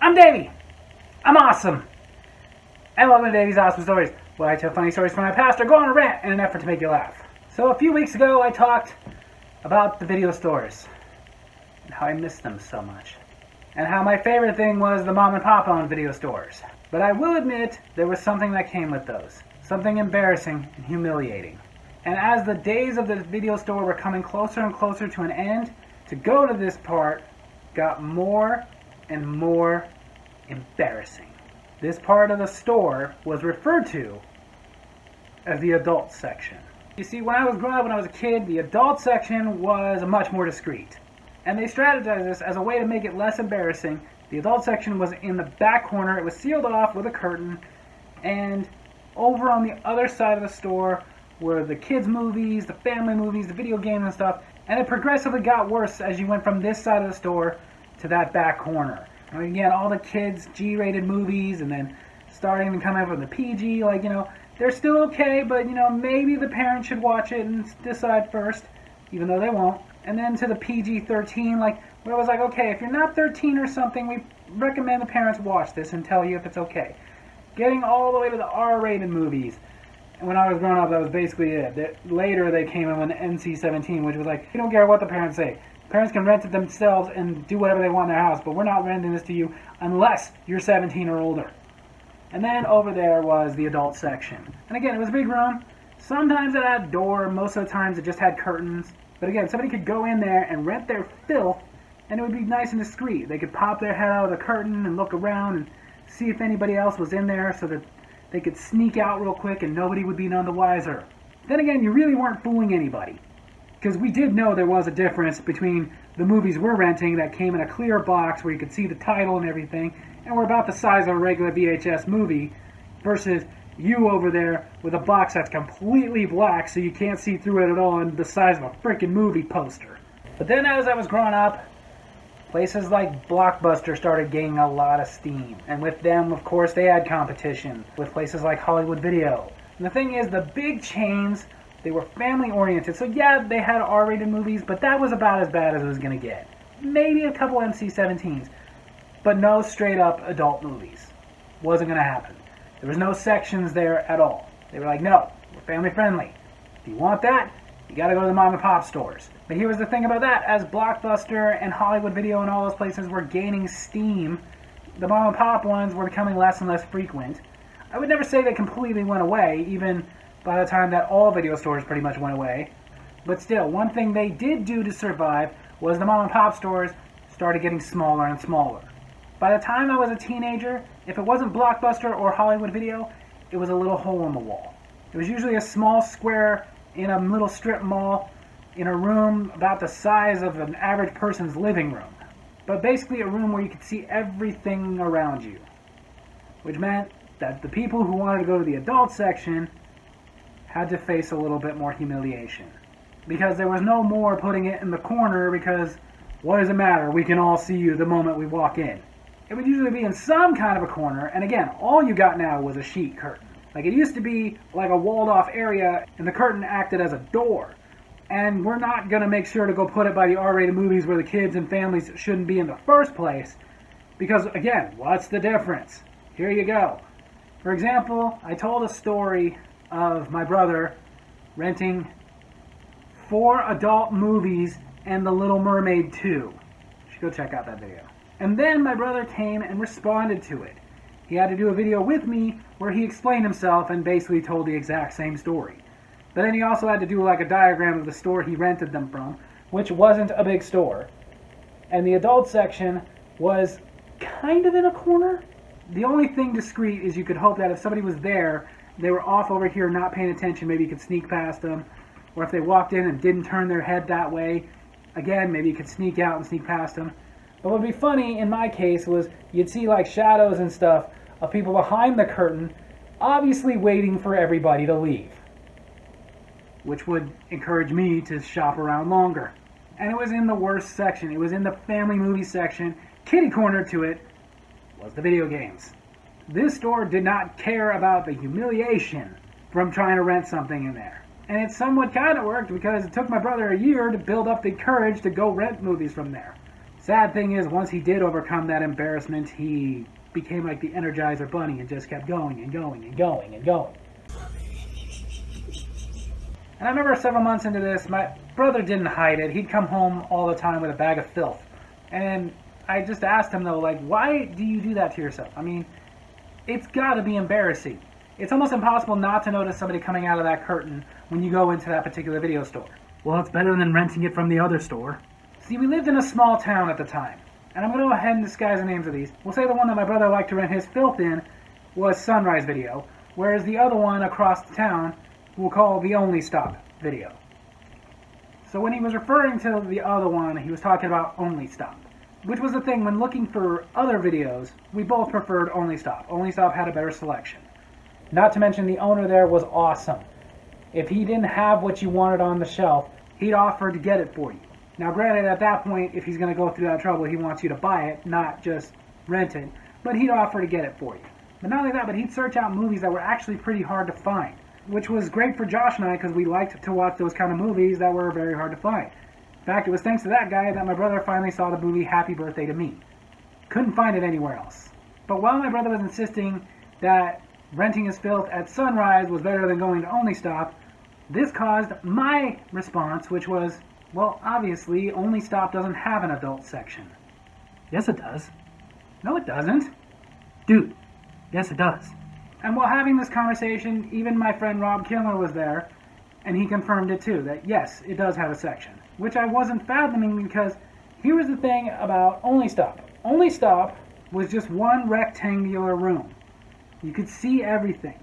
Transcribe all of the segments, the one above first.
I'm Davy. I'm awesome. And welcome to Davy's Awesome Stories, where I tell funny stories from my past or go on a rant in an effort to make you laugh. So a few weeks ago I talked about the video stores and how I missed them so much. And how my favorite thing was the mom and pop owned video stores. But I will admit there was something that came with those. Something embarrassing and humiliating. And as the days of the video store were coming closer and closer to an end, to go to this part got more and more embarrassing. This part of the store was referred to as the adult section. You see, when I was growing up, when I was a kid, the adult section was much more discreet. And they strategized this as a way to make it less embarrassing. The adult section was in the back corner. It was sealed off with a curtain. And over on the other side of the store were the kids' movies, the family movies, the video games and stuff. And it progressively got worse as you went from this side of the store to that back corner. And again, all the kids' G-rated movies, and then starting to come up with the PG, they're still okay, but, maybe the parents should watch it and decide first, even though they won't. And then to the PG-13, where it was like, okay, if you're not 13 or something, we recommend the parents watch this and tell you if it's okay. Getting all the way to the R-rated movies. And when I was growing up, that was basically it. Later, they came in with NC-17, which was like, we don't care what the parents say. Parents can rent it themselves and do whatever they want in their house, but we're not renting this to you unless you're 17 or older. And then over there was the adult section. And again, it was a big room. Sometimes it had a door. Most of the times it just had curtains. But again, somebody could go in there and rent their filth, and it would be nice and discreet. They could pop their head out of the curtain and look around and see if anybody else was in there so that they could sneak out real quick and nobody would be none the wiser. Then again, you really weren't fooling anybody. Because we did know there was a difference between the movies we're renting that came in a clear box where you could see the title and everything, and were about the size of a regular VHS movie, versus you over there with a box that's completely black so you can't see through it at all and the size of a freaking movie poster. But then as I was growing up, places like Blockbuster started gaining a lot of steam. And with them, of course, they had competition with places like Hollywood Video. And the thing is, the big chains, they were family-oriented. So yeah, they had R-rated movies, but that was about as bad as it was going to get. Maybe a couple NC-17s, but no straight-up adult movies. Wasn't going to happen. There was no sections there at all. They were like, no, we're family-friendly. If you want that, you got to go to the mom-and-pop stores. But here was the thing about that. As Blockbuster and Hollywood Video and all those places were gaining steam, the mom-and-pop ones were becoming less and less frequent. I would never say they completely went away, even by the time that all video stores pretty much went away. But still, one thing they did do to survive was the mom-and-pop stores started getting smaller and smaller. By the time I was a teenager, if it wasn't Blockbuster or Hollywood Video, it was a little hole in the wall. It was usually a small square in a little strip mall in a room about the size of an average person's living room. But basically a room where you could see everything around you. Which meant that the people who wanted to go to the adult section had to face a little bit more humiliation. Because there was no more putting it in the corner because what does it matter? We can all see you the moment we walk in. It would usually be in some kind of a corner, and again, all you got now was a sheet curtain. It used to be like a walled-off area, and the curtain acted as a door. And we're not going to make sure to go put it by the R-rated movies where the kids and families shouldn't be in the first place. Because, again, what's the difference? Here you go. For example, I told a story of my brother renting 4 adult movies and The Little Mermaid 2. You should go check out that video. And then my brother came and responded to it. He had to do a video with me where he explained himself and basically told the exact same story. But then he also had to do a diagram of the store he rented them from, which wasn't a big store. And the adult section was kind of in a corner. The only thing discreet is you could hope that if somebody was there, they were off over here not paying attention, maybe you could sneak past them. Or if they walked in and didn't turn their head that way, again, maybe you could sneak out and sneak past them. But what would be funny in my case was you'd see shadows and stuff of people behind the curtain, obviously waiting for everybody to leave. Which would encourage me to shop around longer. And it was in the worst section. It was in the family movie section. Kitty corner to it was the video games. This store did not care about the humiliation from trying to rent something in there. And it somewhat kind of worked because it took my brother a year to build up the courage to go rent movies from there. Sad thing is, once he did overcome that embarrassment, he became like the Energizer Bunny and just kept going and going and going and going. And I remember several months into this, my brother didn't hide it. He'd come home all the time with a bag of filth. And I just asked him, though, like, why do you do that to yourself? I mean, it's got to be embarrassing. It's almost impossible not to notice somebody coming out of that curtain when you go into that particular video store. Well, it's better than renting it from the other store. See, we lived in a small town at the time. And I'm going to go ahead and disguise the names of these. We'll say the one that my brother liked to rent his filth in was Sunrise Video, whereas the other one across the town we'll call the Only Stop Video. So when he was referring to the other one, he was talking about Only Stop, which was the thing when looking for other videos, we both preferred Only Stop. Only Stop had a better selection. Not to mention the owner there was awesome. If he didn't have what you wanted on the shelf, he'd offer to get it for you. Now granted, at that point, if he's going to go through that trouble, he wants you to buy it, not just rent it, but he'd offer to get it for you. But not only that, but he'd search out movies that were actually pretty hard to find, which was great for Josh and I because we liked to watch those kind of movies that were very hard to find. In fact, it was thanks to that guy that my brother finally saw the movie Happy Birthday to Me. Couldn't find it anywhere else. But while my brother was insisting that renting his filth at Sunrise was better than going to Only Stop, this caused my response, which was, well, obviously, Only Stop doesn't have an adult section. Yes, it does. No, it doesn't. Dude, yes, it does. And while having this conversation, even my friend Rob Killer was there, and he confirmed it too, that yes, it does have a section. Which I wasn't fathoming because here was the thing about Only Stop. Only Stop was just one rectangular room. You could see everything.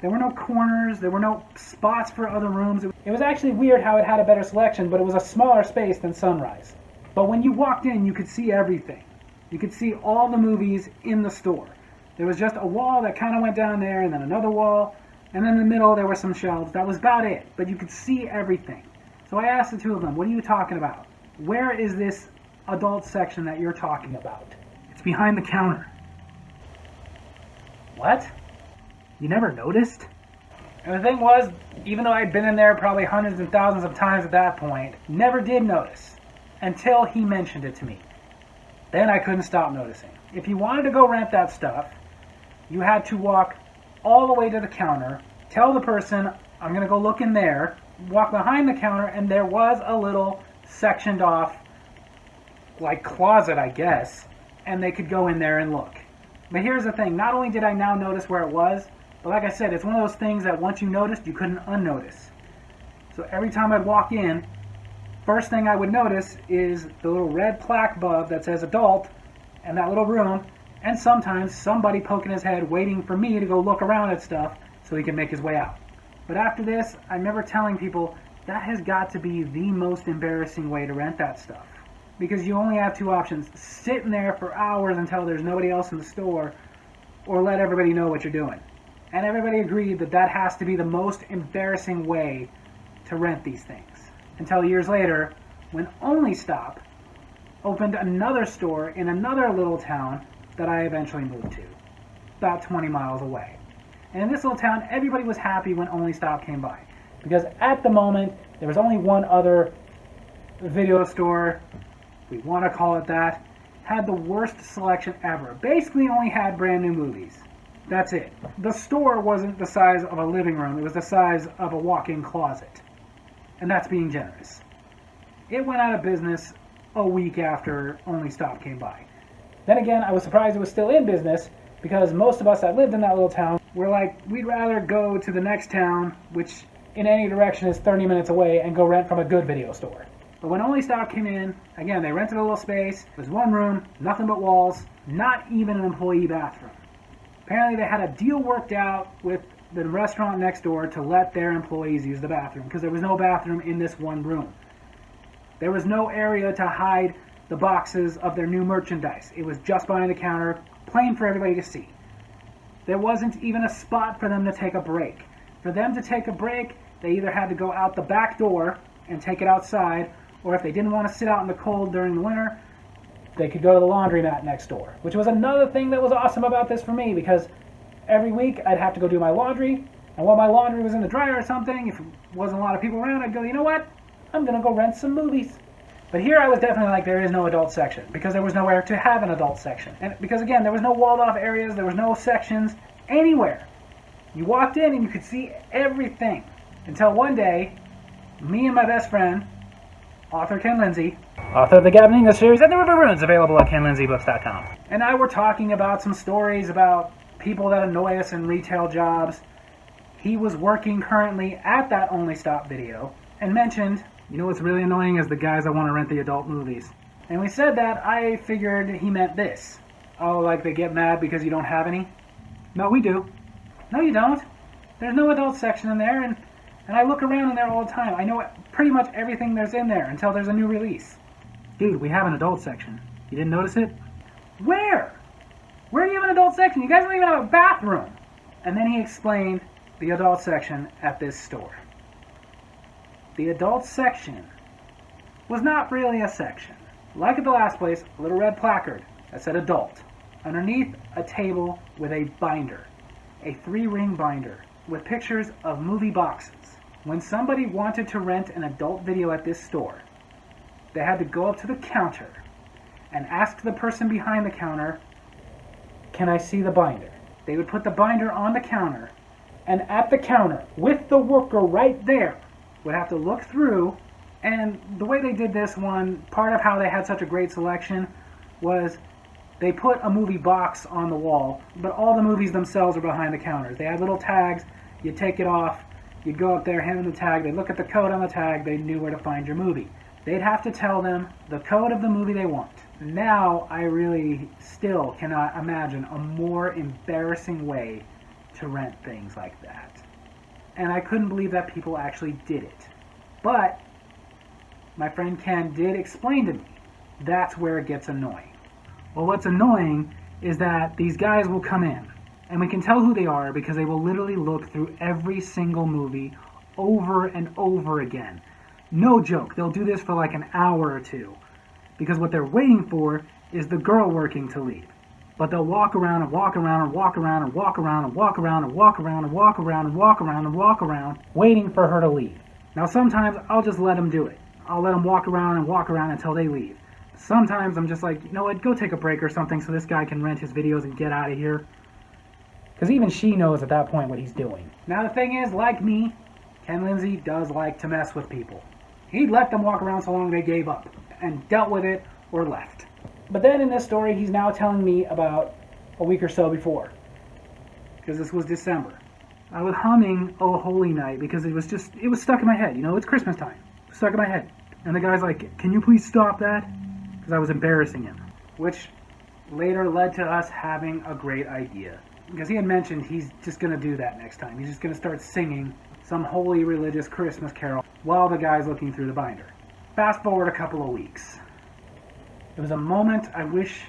There were no corners, there were no spots for other rooms. It was actually weird how it had a better selection, but it was a smaller space than Sunrise. But when you walked in, you could see everything. You could see all the movies in the store. There was just a wall that kind of went down there, and then another wall, and then in the middle there were some shelves. That was about it, but you could see everything. So I asked the two of them, what are you talking about? Where is this adult section that you're talking about? It's behind the counter. What? You never noticed? And the thing was, even though I'd been in there probably hundreds and thousands of times at that point, never did notice until he mentioned it to me. Then I couldn't stop noticing. If you wanted to go rent that stuff, you had to walk all the way to the counter, tell the person, I'm going to go look in there, walk behind the counter, and there was a little sectioned off, like closet, I guess, and they could go in there and look. But here's the thing, not only did I now notice where it was, but like I said, it's one of those things that once you noticed, you couldn't unnotice. So every time I'd walk in, first thing I would notice is the little red plaque above that says adult, and that little room, and sometimes somebody poking his head waiting for me to go look around at stuff so he can make his way out. But after this, I remember telling people that has got to be the most embarrassing way to rent that stuff. Because you only have two options, sit in there for hours until there's nobody else in the store, or let everybody know what you're doing. And everybody agreed that that has to be the most embarrassing way to rent these things. Until years later, when Only Stop opened another store in another little town that I eventually moved to, about 20 miles away. And in this little town, everybody was happy when Only Stop came by. Because at the moment, there was only one other video store, if we want to call it that, had the worst selection ever. Basically only had brand new movies. That's it. The store wasn't the size of a living room, it was the size of a walk-in closet. And that's being generous. It went out of business a week after Only Stop came by. Then again, I was surprised it was still in business because most of us that lived in that little town were like, we'd rather go to the next town, which in any direction is 30 minutes away, and go rent from a good video store. But when Only Stop came in, again, they rented a little space. It was one room, nothing but walls, not even an employee bathroom. Apparently they had a deal worked out with the restaurant next door to let their employees use the bathroom because there was no bathroom in this one room. There was no area to hide the boxes of their new merchandise. It was just behind the counter, plain for everybody to see. There wasn't even a spot for them to take a break. For them to take a break, they either had to go out the back door and take it outside, or if they didn't want to sit out in the cold during the winter, they could go to the laundromat next door, which was another thing that was awesome about this for me, because every week I'd have to go do my laundry, and while my laundry was in the dryer or something, if there wasn't a lot of people around, I'd go, you know what? I'm going to go rent some movies. But here I was definitely like, there is no adult section, because there was nowhere to have an adult section. And because again, there was no walled off areas, there was no sections anywhere. You walked in and you could see everything. Until one day, me and my best friend, author Ken Lindsay, author of the Gavin English series and the River Runes, available at kenlindsaybooks.com, and I were talking about some stories about people that annoy us in retail jobs. He was working currently at that Only Stop Video and mentioned, you know what's really annoying is the guys that want to rent the adult movies. And we said that, I figured he meant this. Oh, like they get mad because you don't have any? No, we do. No, you don't. There's no adult section in there, and I look around in there all the time. I know pretty much everything there's in there until there's a new release. Dude, we have an adult section. You didn't notice it? Where? Where do you have an adult section? You guys don't even have a bathroom. And then he explained the adult section at this store. The adult section was not really a section. Like at the last place, a little red placard that said adult. Underneath, a table with a binder. A 3-ring binder with pictures of movie boxes. When somebody wanted to rent an adult video at this store, they had to go up to the counter and ask the person behind the counter, can I see the binder? They would put the binder on the counter, and at the counter, with the worker right there, would have to look through. And the way they did this one, part of how they had such a great selection was they put a movie box on the wall, but all the movies themselves are behind the counters. They had little tags, you'd take it off, you'd go up there, hand them the tag, they'd look at the code on the tag, they knew where to find your movie. They'd have to tell them the code of the movie they want. Now, I really still cannot imagine a more embarrassing way to rent things like that. And I couldn't believe that people actually did it. But my friend Ken did explain to me that's where it gets annoying. Well, what's annoying is that these guys will come in, and we can tell who they are because they will literally look through every single movie over and over again. No joke, they'll do this for like an hour or two, because what they're waiting for is the girl working to leave. But they'll walk around and walk around and walk around and walk around and walk around and walk around and walk around and walk around and walk around, waiting for her to leave. Now sometimes I'll just let them do it. I'll let them walk around and walk around until they leave. Sometimes I'm just like, you know what, go take a break or something so this guy can rent his videos and get out of here. Because even she knows at that point what he's doing. Now the thing is, like me, Ken Lindsay does like to mess with people. He'd let them walk around so long they gave up and dealt with it or left. But then in this story, he's now telling me about a week or so before. Because this was December. I was humming Oh Holy Night because it was stuck in my head. You know, it's Christmas time. It was stuck in my head. And the guy's like, can you please stop that? Because I was embarrassing him. Which later led to us having a great idea. Because he had mentioned he's just going to do that next time. He's just going to start singing some holy religious Christmas carol while the guy's looking through the binder. Fast forward a couple of weeks. It was a moment I wish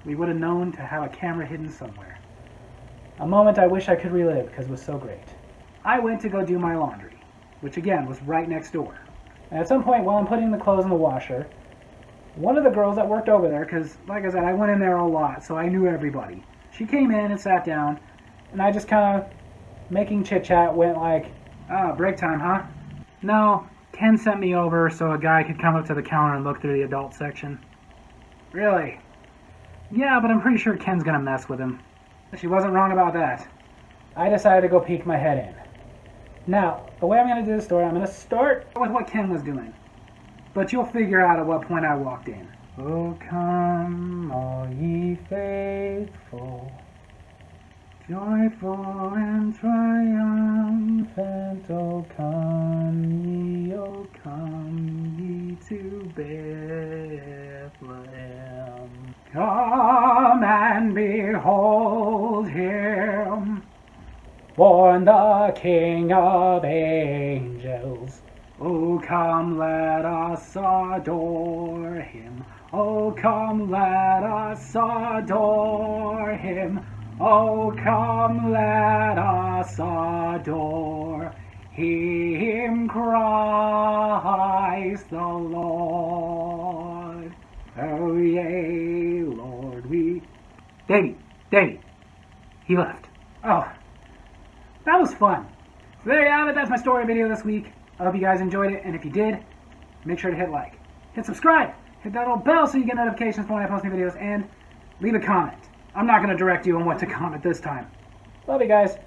we would have known to have a camera hidden somewhere. A moment I wish I could relive because it was so great. I went to go do my laundry, which again was right next door. And at some point while I'm putting the clothes in the washer, one of the girls that worked over there, because like I said, I went in there a lot, so I knew everybody. She came in and sat down, and I just kind of, making chit-chat, went like, break time, huh? No, Ken sent me over so a guy could come up to the counter and look through the adult section. Really? Yeah, but I'm pretty sure Ken's gonna mess with him. She wasn't wrong about that. I decided to go peek my head in. Now, the way I'm gonna do the story, I'm gonna start with what Ken was doing. But you'll figure out at what point I walked in. Oh, come, all ye faithful, joyful and triumphant. Oh, come ye to Bethlehem. Come and behold him, born the King of angels. Oh, come, let us adore him. Oh, come, let us adore him. Oh, come, let us adore him, Christ the Lord. Oh, yea, Lord, we... Davy, he left. Oh, that was fun. So there you have it, that's my story video this week. I hope you guys enjoyed it, and if you did, make sure to hit like. hit subscribe, hit that little bell so you get notifications for when I post new videos, and leave a comment. I'm not going to direct you on what to comment this time. Love you guys.